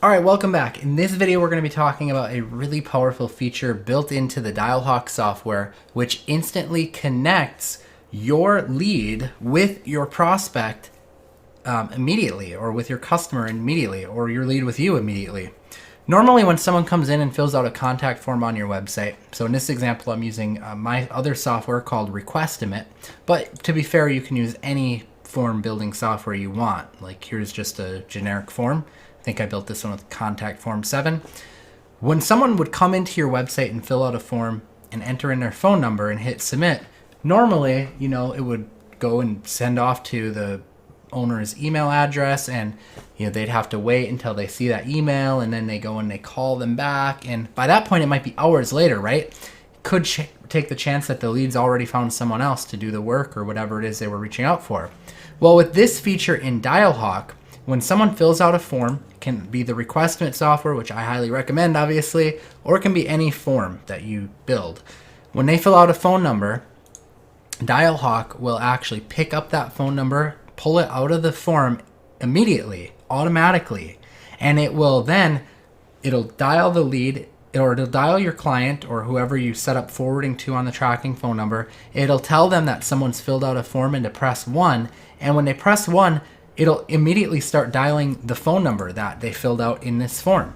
Alright, welcome back. In this video, we're going to be talking about a really powerful feature built into the Dialhawk software, which instantly connects your lead with your prospect immediately, or with your customer immediately, or your lead with you immediately. Normally, when someone comes in and fills out a contact form on your website, so in this example, I'm using my other software called Requestimate, but to be fair, you can use any form building software you want. Like here's just a generic form. I think I built this one with Contact Form 7. When someone would come into your website and fill out a form and enter in their phone number and hit submit, normally, it would go and send off to the owner's email address, and they'd have to wait until they see that email, and then they go and they call them back, and by that point it might be hours later, right? Could take the chance that the lead's already found someone else to do the work or whatever it is they were reaching out for. Well, with this feature in Dialhawk, when someone fills out a form, it can be the Requestimate software, which I highly recommend, obviously, or it can be any form that you build. When they fill out a phone number, Dialhawk will actually pick up that phone number, pull it out of the form immediately, automatically, and it'll dial the lead, or it'll dial your client or whoever you set up forwarding to on the tracking phone number. It'll tell them that someone's filled out a form and to press 1, and when they press 1, it'll immediately start dialing the phone number that they filled out in this form.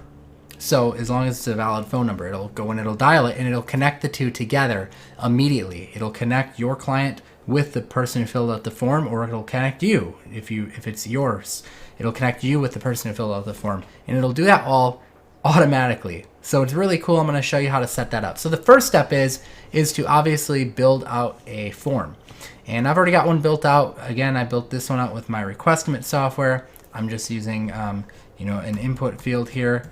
So as long as it's a valid phone number, it'll go and it'll dial it, and it'll connect the two together immediately. It'll connect your client with the person who filled out the form, or it'll connect you if it's yours. It'll connect you with the person who filled out the form, and it'll do that all automatically. So it's really cool. I'm going to show you how to set that up. So the first step is to obviously build out a form. And I've already got one built out. Again, I built this one out with my Requestimate software. I'm just using an input field here.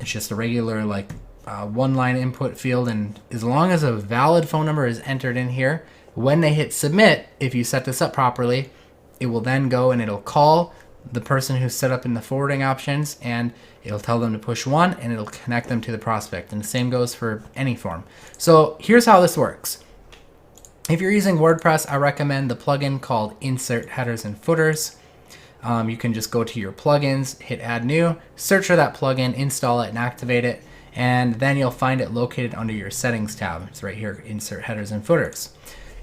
It's just a regular one-line input field, and as long as a valid phone number is entered in here, when they hit submit, if you set this up properly, it will then go and it'll call the person who's set up in the forwarding options, and it'll tell them to push 1, and it'll connect them to the prospect. And the same goes for any form. So here's how this works. If you're using WordPress, I recommend the plugin called Insert Headers and Footers. You can just go to your plugins, hit add new, search for that plugin, install it and activate it, and then you'll find it located under your settings tab. It's right here, Insert Headers and Footers.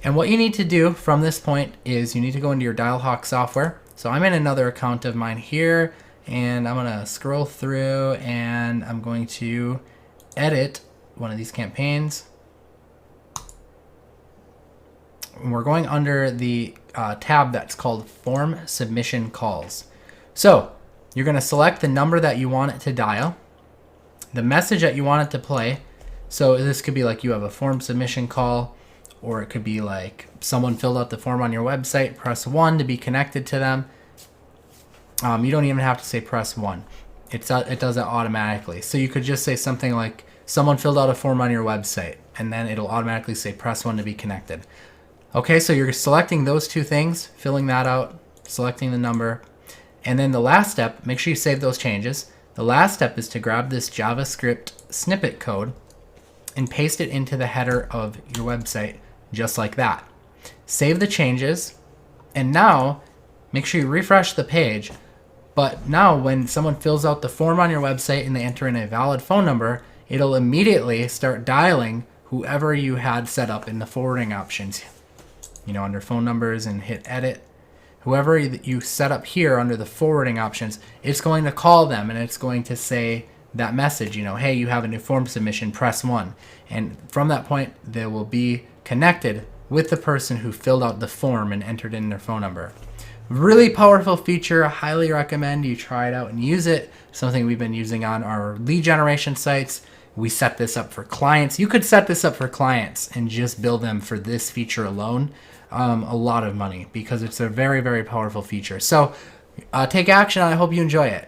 And what you need to do from this point is you need to go into your Dialhawk software. So I'm in another account of mine here, and I'm gonna scroll through and I'm going to edit one of these campaigns. And we're going under the tab that's called Form Submission Calls. So you're going to select the number that you want it to dial, the message that you want it to play. So this could be like you have a form submission call, or it could be like someone filled out the form on your website, press 1 to be connected to them. You don't even have to say press 1. It does it automatically. So you could just say something like someone filled out a form on your website, and then it'll automatically say press 1 to be connected. Okay, so you're selecting those two things, filling that out, selecting the number, and then the last step, make sure you save those changes. The last step is to grab this JavaScript snippet code and paste it into the header of your website, just like that. Save the changes, and now make sure you refresh the page. But now when someone fills out the form on your website and they enter in a valid phone number, it'll immediately start dialing whoever you had set up in the forwarding options. Under phone numbers, and hit edit. Whoever you set up here under the forwarding options, it's going to call them, and it's going to say that message, hey, you have a new form submission, press 1. And from that point, they will be connected with the person who filled out the form and entered in their phone number. Really powerful feature. I highly recommend you try it out and use it. Something we've been using on our lead generation sites. We set this up for clients. You could set this up for clients and just bill them for this feature alone a lot of money, because it's a very, very powerful feature. So take action. I hope you enjoy it.